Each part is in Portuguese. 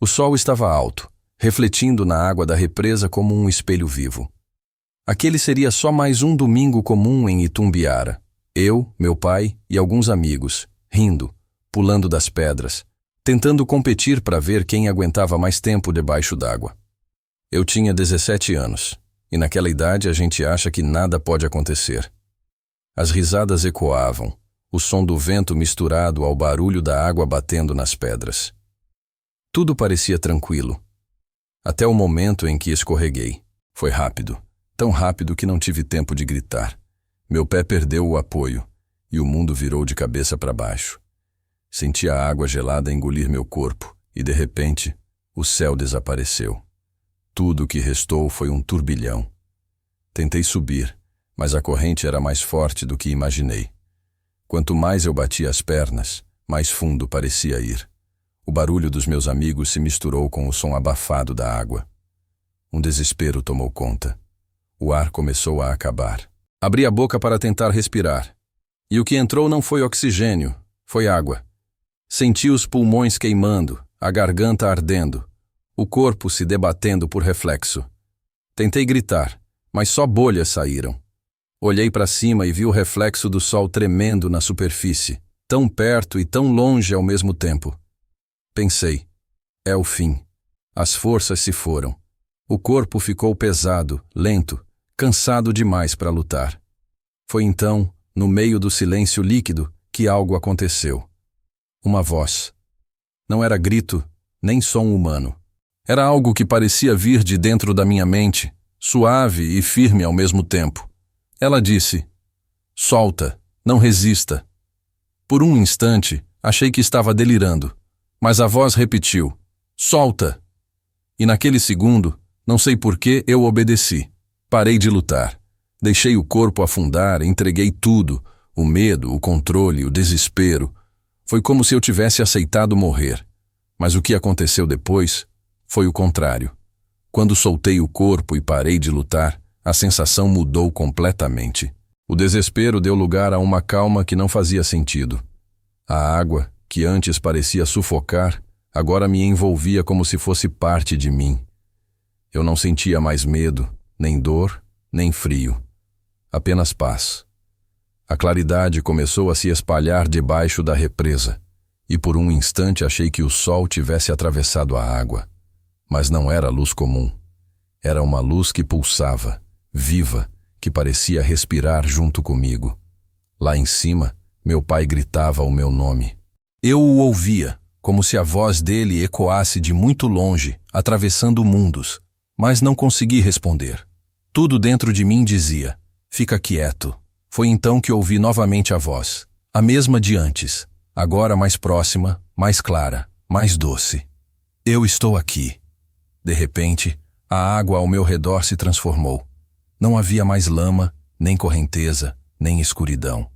O sol estava alto, refletindo na água da represa como um espelho vivo. Aquele seria só mais um domingo comum em Itumbiara. Eu, meu pai e alguns amigos, rindo, pulando das pedras, tentando competir para ver quem aguentava mais tempo debaixo d'água. Eu tinha 17 anos, e naquela idade a gente acha que nada pode acontecer. As risadas ecoavam, o som do vento misturado ao barulho da água batendo nas pedras. Tudo parecia tranquilo, até o momento em que escorreguei. Foi rápido, tão rápido que não tive tempo de gritar. Meu pé perdeu o apoio, e o mundo virou de cabeça para baixo. Senti a água gelada engolir meu corpo, e de repente, o céu desapareceu. Tudo o que restou foi um turbilhão. Tentei subir, mas a corrente era mais forte do que imaginei. Quanto mais eu batia as pernas, mais fundo parecia ir. O barulho dos meus amigos se misturou com o som abafado da água. Um desespero tomou conta. O ar começou a acabar. Abri a boca para tentar respirar. E o que entrou não foi oxigênio, foi água. Senti os pulmões queimando, a garganta ardendo, o corpo se debatendo por reflexo. Tentei gritar, mas só bolhas saíram. Olhei para cima e vi o reflexo do sol tremendo na superfície, tão perto e tão longe ao mesmo tempo. Pensei, é o fim. As forças se foram. O corpo ficou pesado, lento, cansado demais para lutar. Foi então, no meio do silêncio líquido, que algo aconteceu. Uma voz. Não era grito, nem som humano. Era algo que parecia vir de dentro da minha mente, suave e firme ao mesmo tempo. Ela disse, solta, não resista. Por um instante, achei que estava delirando, mas a voz repetiu, solta. E naquele segundo, não sei por que eu obedeci. Parei de lutar. Deixei o corpo afundar, entreguei tudo, o medo, o controle, o desespero. Foi como se eu tivesse aceitado morrer. Mas o que aconteceu depois foi o contrário. Quando soltei o corpo e parei de lutar, a sensação mudou completamente. O desespero deu lugar a uma calma que não fazia sentido. A água, que antes parecia sufocar, agora me envolvia como se fosse parte de mim. Eu não sentia mais medo, nem dor, nem frio. Apenas paz. A claridade começou a se espalhar debaixo da represa, e por um instante achei que o sol tivesse atravessado a água. Mas não era luz comum. Era uma luz que pulsava, viva, que parecia respirar junto comigo. Lá em cima, meu pai gritava o meu nome. Eu o ouvia, como se a voz dele ecoasse de muito longe, atravessando mundos, mas não consegui responder. Tudo dentro de mim dizia, fica quieto. Foi então que ouvi novamente a voz, a mesma de antes, agora mais próxima, mais clara, mais doce. Eu estou aqui. De repente, a água ao meu redor se transformou. Não havia mais lama, nem correnteza, nem escuridão.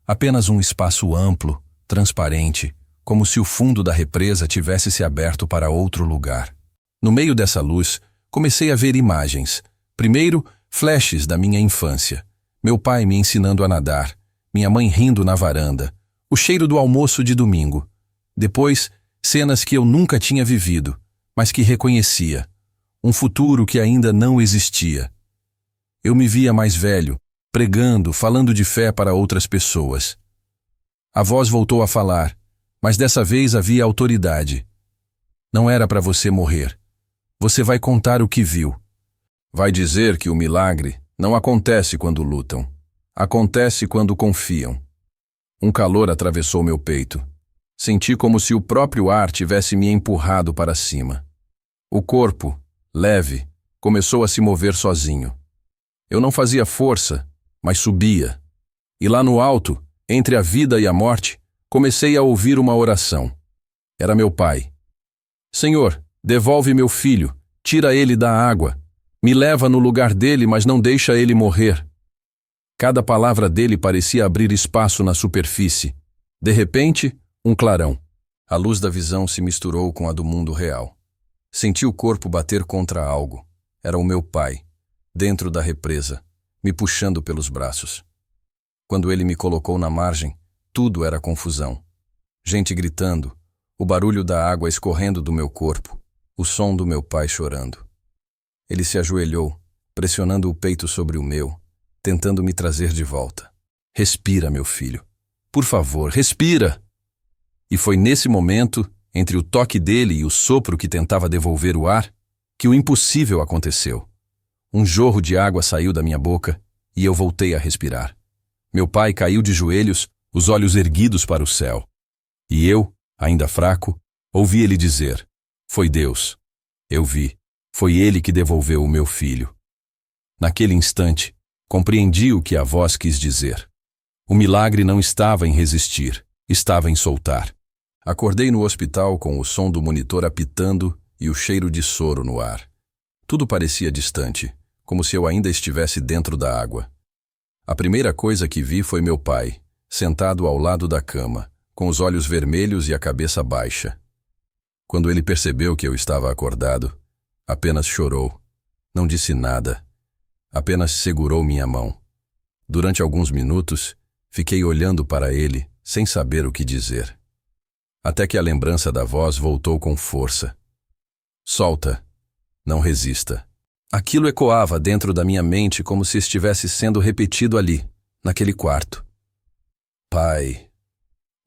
Apenas um espaço amplo, transparente, como se o fundo da represa tivesse se aberto para outro lugar. No meio dessa luz, comecei a ver imagens. Primeiro, flashes da minha infância. Meu pai me ensinando a nadar, minha mãe rindo na varanda, o cheiro do almoço de domingo. Depois, cenas que eu nunca tinha vivido, mas que reconhecia. Um futuro que ainda não existia. Eu me via mais velho, pregando, falando de fé para outras pessoas. A voz voltou a falar, mas dessa vez havia autoridade. Não era para você morrer. Você vai contar o que viu. Vai dizer que o milagre não acontece quando lutam. Acontece quando confiam. Um calor atravessou meu peito. Senti como se o próprio ar tivesse me empurrado para cima. O corpo, leve, começou a se mover sozinho. Eu não fazia força, mas subia. E lá no alto, entre a vida e a morte, comecei a ouvir uma oração. Era meu pai. Senhor, devolve meu filho, tira ele da água. Me leva no lugar dele, mas não deixa ele morrer. Cada palavra dele parecia abrir espaço na superfície. De repente, um clarão. A luz da visão se misturou com a do mundo real. Senti o corpo bater contra algo. Era o meu pai, dentro da represa, me puxando pelos braços. Quando ele me colocou na margem, tudo era confusão. Gente gritando, o barulho da água escorrendo do meu corpo. o som do meu pai chorando. Ele se ajoelhou, pressionando o peito sobre o meu, tentando me trazer de volta. Respira, meu filho. Por favor, respira! E foi nesse momento, entre o toque dele e o sopro que tentava devolver o ar, que o impossível aconteceu. Um jorro de água saiu da minha boca e eu voltei a respirar. Meu pai caiu de joelhos, os olhos erguidos para o céu. E eu, ainda fraco, ouvi ele dizer: "Foi Deus." Eu vi. Foi ele que devolveu o meu filho. Naquele instante, compreendi o que a voz quis dizer. O milagre não estava em resistir, estava em soltar. Acordei no hospital com o som do monitor apitando e o cheiro de soro no ar. Tudo parecia distante, como se eu ainda estivesse dentro da água. A primeira coisa que vi foi meu pai, sentado ao lado da cama, com os olhos vermelhos e a cabeça baixa. Quando ele percebeu que eu estava acordado, apenas chorou. Não disse nada. Apenas segurou minha mão. Durante alguns minutos, fiquei olhando para ele, sem saber o que dizer. Até que a lembrança da voz voltou com força. "Solta. Não resista." Aquilo ecoava dentro da minha mente como se estivesse sendo repetido ali, naquele quarto. "Pai."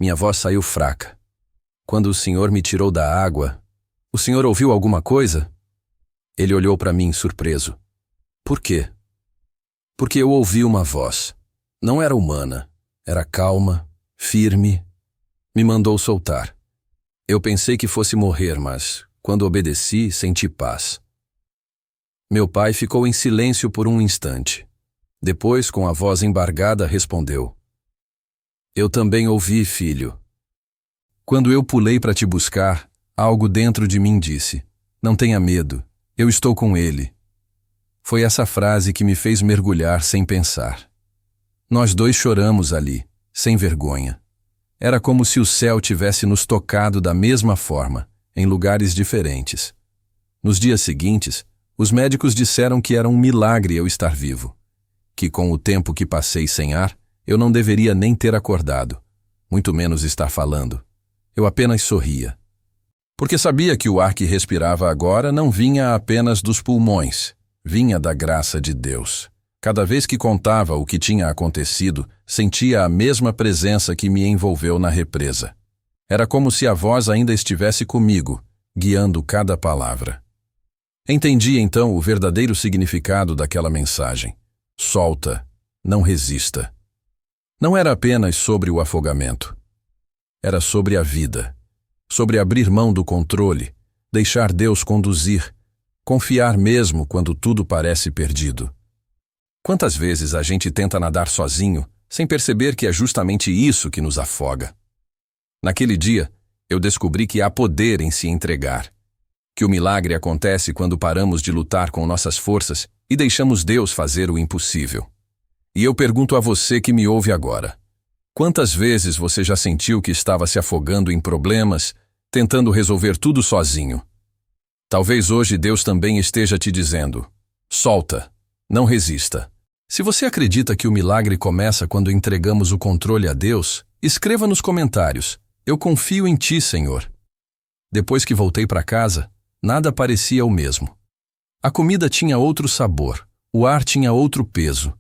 Minha voz saiu fraca. "Quando o senhor me tirou da água, o senhor ouviu alguma coisa?" Ele olhou para mim surpreso. "Por quê?" "Porque eu ouvi uma voz. Não era humana. Era calma, firme. Me mandou soltar. Eu pensei que fosse morrer, mas, quando obedeci, senti paz." Meu pai ficou em silêncio por um instante. Depois, com a voz embargada, respondeu: "Eu também ouvi, filho. Quando eu pulei para te buscar, algo dentro de mim disse: não tenha medo, eu estou com ele." Foi essa frase que me fez mergulhar sem pensar. Nós dois choramos ali, sem vergonha. Era como se o céu tivesse nos tocado da mesma forma, em lugares diferentes. Nos dias seguintes, os médicos disseram que era um milagre eu estar vivo, que com o tempo que passei sem ar, eu não deveria nem ter acordado, muito menos estar falando. Eu apenas sorria. Porque sabia que o ar que respirava agora não vinha apenas dos pulmões, vinha da graça de Deus. Cada vez que contava o que tinha acontecido, sentia a mesma presença que me envolveu na represa. Era como se a voz ainda estivesse comigo, guiando cada palavra. Entendi então o verdadeiro significado daquela mensagem. Solta, não resista. Não era apenas sobre o afogamento. Era sobre a vida, sobre abrir mão do controle, deixar Deus conduzir, confiar mesmo quando tudo parece perdido. Quantas vezes a gente tenta nadar sozinho, sem perceber que é justamente isso que nos afoga? Naquele dia, eu descobri que há poder em se entregar, que o milagre acontece quando paramos de lutar com nossas forças e deixamos Deus fazer o impossível. E eu pergunto a você que me ouve agora: quantas vezes você já sentiu que estava se afogando em problemas, tentando resolver tudo sozinho? Talvez hoje Deus também esteja te dizendo: solta, não resista. Se você acredita que o milagre começa quando entregamos o controle a Deus, escreva nos comentários: eu confio em ti, Senhor. Depois que voltei para casa, nada parecia o mesmo. A comida tinha outro sabor, o ar tinha outro peso.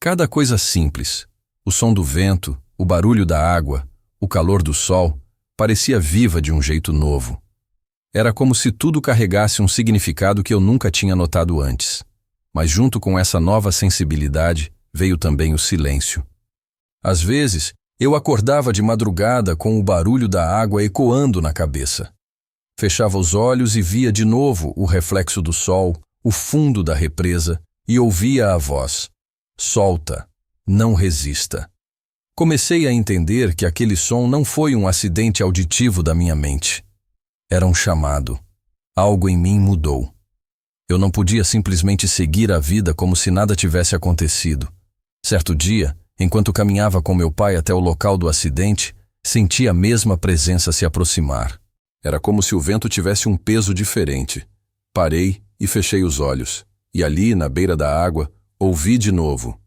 Cada coisa simples, o som do vento, o barulho da água, o calor do sol, parecia viva de um jeito novo. Era como se tudo carregasse um significado que eu nunca tinha notado antes. Mas junto com essa nova sensibilidade, veio também o silêncio. Às vezes, eu acordava de madrugada com o barulho da água ecoando na cabeça. Fechava os olhos e via de novo o reflexo do sol, o fundo da represa, e ouvia a voz: solta, não resista. Comecei a entender que aquele som não foi um acidente auditivo da minha mente. Era um chamado. Algo em mim mudou. Eu não podia simplesmente seguir a vida como se nada tivesse acontecido. Certo dia, enquanto caminhava com meu pai até o local do acidente, senti a mesma presença se aproximar. Era como se o vento tivesse um peso diferente. Parei e fechei os olhos. E ali, na beira da água, ouvi de novo: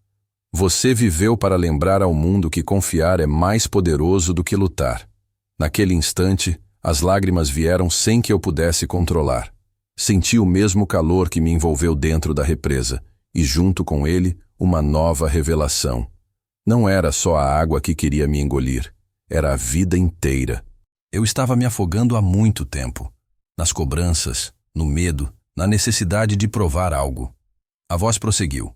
você viveu para lembrar ao mundo que confiar é mais poderoso do que lutar. Naquele instante, as lágrimas vieram sem que eu pudesse controlar. Senti o mesmo calor que me envolveu dentro da represa, e junto com ele, uma nova revelação. Não era só a água que queria me engolir, era a vida inteira. Eu estava me afogando há muito tempo, nas cobranças, no medo, na necessidade de provar algo. A voz prosseguiu.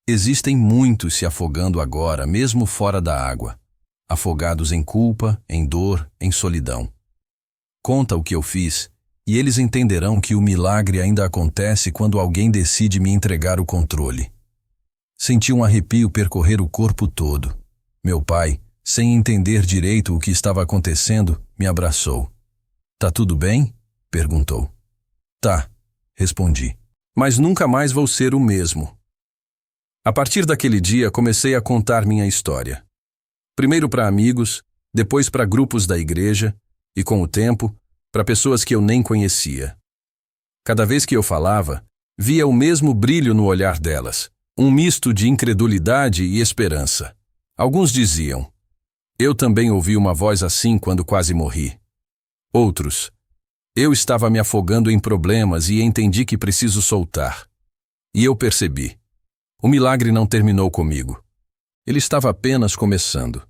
Existem muitos se afogando agora, mesmo fora da água, afogados em culpa, em dor, em solidão. Conta o que eu fiz, e eles entenderão que o milagre ainda acontece quando alguém decide me entregar o controle. Senti um arrepio percorrer o corpo todo. Meu pai, sem entender direito o que estava acontecendo, me abraçou. "Tá tudo bem?" perguntou. "Tá", respondi. "Mas nunca mais vou ser o mesmo." A partir daquele dia, comecei a contar minha história. Primeiro para amigos, depois para grupos da igreja e, com o tempo, para pessoas que eu nem conhecia. Cada vez que eu falava, via o mesmo brilho no olhar delas, um misto de incredulidade e esperança. Alguns diziam: "Eu também ouvi uma voz assim quando quase morri." Outros: "Eu estava me afogando em problemas e entendi que preciso soltar." E eu percebi: o milagre não terminou comigo. Ele estava apenas começando.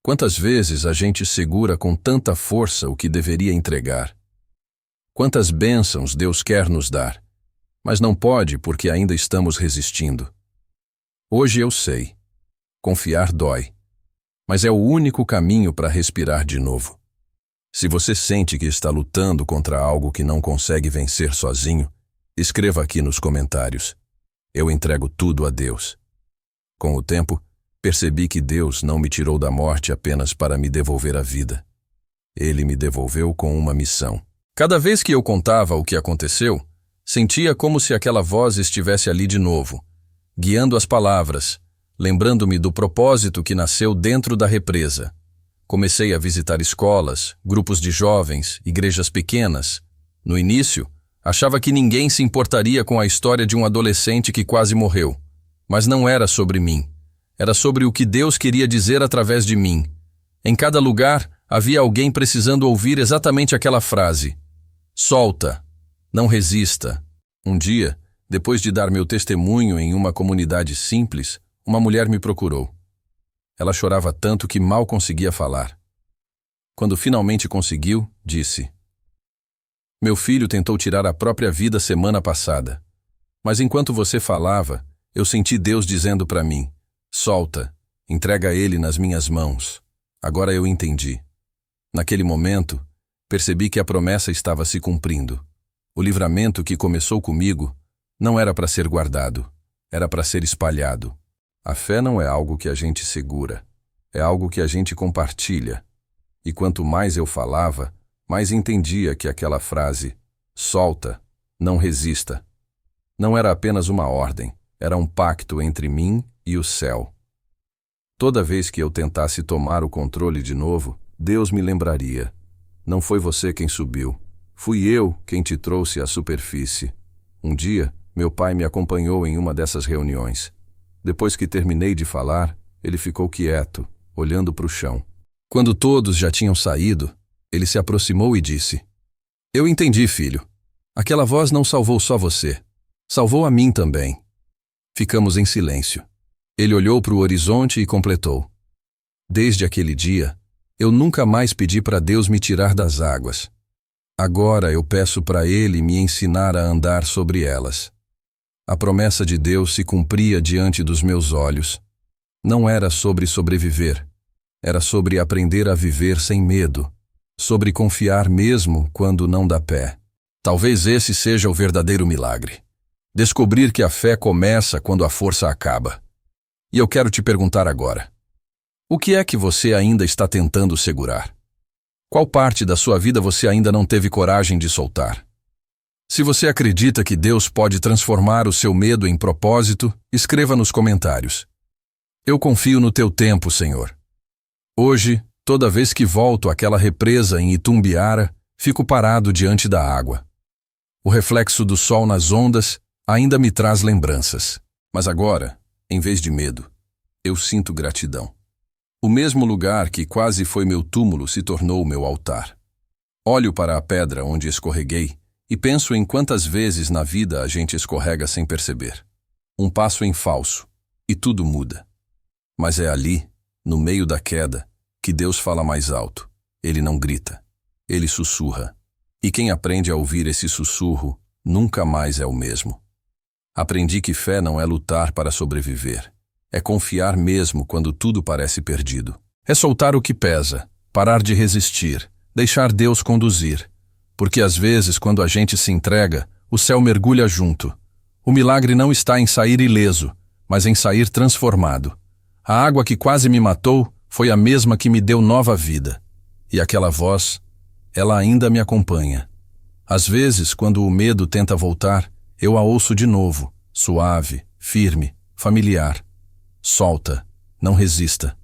Quantas vezes a gente segura com tanta força o que deveria entregar? Quantas bênçãos Deus quer nos dar, mas não pode porque ainda estamos resistindo. Hoje eu sei. Confiar dói, mas é o único caminho para respirar de novo. Se você sente que está lutando contra algo que não consegue vencer sozinho, escreva aqui nos comentários. Eu entrego tudo a Deus. Com o tempo, percebi que Deus não me tirou da morte apenas para me devolver a vida. Ele me devolveu com uma missão. Cada vez que eu contava o que aconteceu, sentia como se aquela voz estivesse ali de novo, guiando as palavras, lembrando-me do propósito que nasceu dentro da represa. Comecei a visitar escolas, grupos de jovens, igrejas pequenas. No início, achava que ninguém se importaria com a história de um adolescente que quase morreu. Mas não era sobre mim. Era sobre o que Deus queria dizer através de mim. Em cada lugar, havia alguém precisando ouvir exatamente aquela frase: "Solta, não resista." Um dia, depois de dar meu testemunho em uma comunidade simples, uma mulher me procurou. Ela chorava tanto que mal conseguia falar. Quando finalmente conseguiu, disse: "Meu filho tentou tirar a própria vida semana passada. Mas enquanto você falava, eu senti Deus dizendo para mim: solta, entrega ele nas minhas mãos." Agora eu entendi. Naquele momento, percebi que a promessa estava se cumprindo. O livramento que começou comigo não era para ser guardado, era para ser espalhado. A fé não é algo que a gente segura, é algo que a gente compartilha. E quanto mais eu falava, mais entendia que aquela frase, "solta, não resista", não era apenas uma ordem, era um pacto entre mim e o céu. Toda vez que eu tentasse tomar o controle de novo, Deus me lembraria: "Não foi você quem subiu, fui eu quem te trouxe à superfície." Um dia, meu pai me acompanhou em uma dessas reuniões. Depois que terminei de falar, ele ficou quieto, olhando para o chão. Quando todos já tinham saído, ele se aproximou e disse: "Eu entendi, filho. Aquela voz não salvou só você. Salvou a mim também." Ficamos em silêncio. Ele olhou para o horizonte e completou: "Desde aquele dia, eu nunca mais pedi para Deus me tirar das águas. Agora eu peço para Ele me ensinar a andar sobre elas." A promessa de Deus se cumpria diante dos meus olhos. Não era sobre sobreviver. Era sobre aprender a viver sem medo. Sobre confiar mesmo quando não dá pé. Talvez esse seja o verdadeiro milagre. Descobrir que a fé começa quando a força acaba. E eu quero te perguntar agora: o que é que você ainda está tentando segurar? Qual parte da sua vida você ainda não teve coragem de soltar? Se você acredita que Deus pode transformar o seu medo em propósito, escreva nos comentários. Eu confio no teu tempo, Senhor. Hoje, toda vez que volto àquela represa em Itumbiara, fico parado diante da água. O reflexo do sol nas ondas ainda me traz lembranças. Mas agora, em vez de medo, eu sinto gratidão. O mesmo lugar que quase foi meu túmulo se tornou meu altar. Olho para a pedra onde escorreguei E penso em quantas vezes na vida a gente escorrega sem perceber. Um passo em falso, e tudo muda. Mas é ali, no meio da queda, que Deus fala mais alto. Ele não grita, ele sussurra. E quem aprende a ouvir esse sussurro, nunca mais é o mesmo. Aprendi que fé não é lutar para sobreviver. É confiar mesmo quando tudo parece perdido. É soltar o que pesa, parar de resistir, deixar Deus conduzir. Porque às vezes, quando a gente se entrega, o céu mergulha junto. O milagre não está em sair ileso, mas em sair transformado. A água que quase me matou foi a mesma que me deu nova vida. E aquela voz, ela ainda me acompanha. Às vezes, quando o medo tenta voltar, eu a ouço de novo, suave, firme, familiar. Solta, não resista.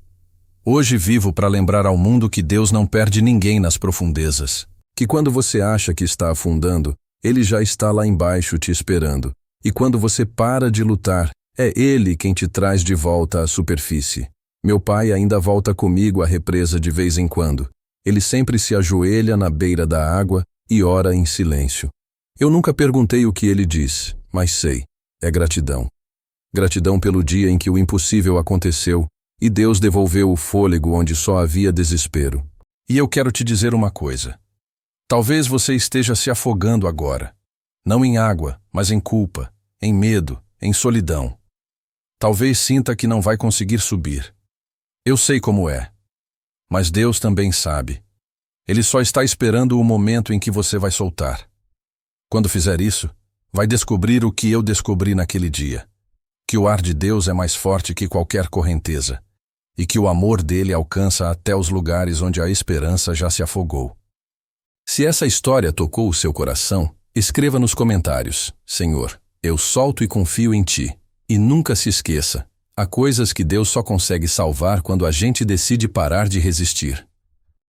Hoje vivo para lembrar ao mundo que Deus não perde ninguém nas profundezas. Que quando você acha que está afundando, Ele já está lá embaixo te esperando. E quando você para de lutar, é Ele quem te traz de volta à superfície. Meu pai ainda volta comigo à represa de vez em quando. Ele sempre se ajoelha na beira da água e ora em silêncio. Eu nunca perguntei o que ele diz, mas sei, é gratidão. Gratidão pelo dia em que o impossível aconteceu e Deus devolveu o fôlego onde só havia desespero. E eu quero te dizer uma coisa. Talvez você esteja se afogando agora. Não em água, mas em culpa, em medo, em solidão. Talvez sinta que não vai conseguir subir. Eu sei como é. Mas Deus também sabe. Ele só está esperando o momento em que você vai soltar. Quando fizer isso, vai descobrir o que eu descobri naquele dia. Que o ar de Deus é mais forte que qualquer correnteza. E que o amor dele alcança até os lugares onde a esperança já se afogou. Se essa história tocou o seu coração, escreva nos comentários: Senhor, eu solto e confio em Ti. E nunca se esqueça, há coisas que Deus só consegue salvar quando a gente decide parar de resistir.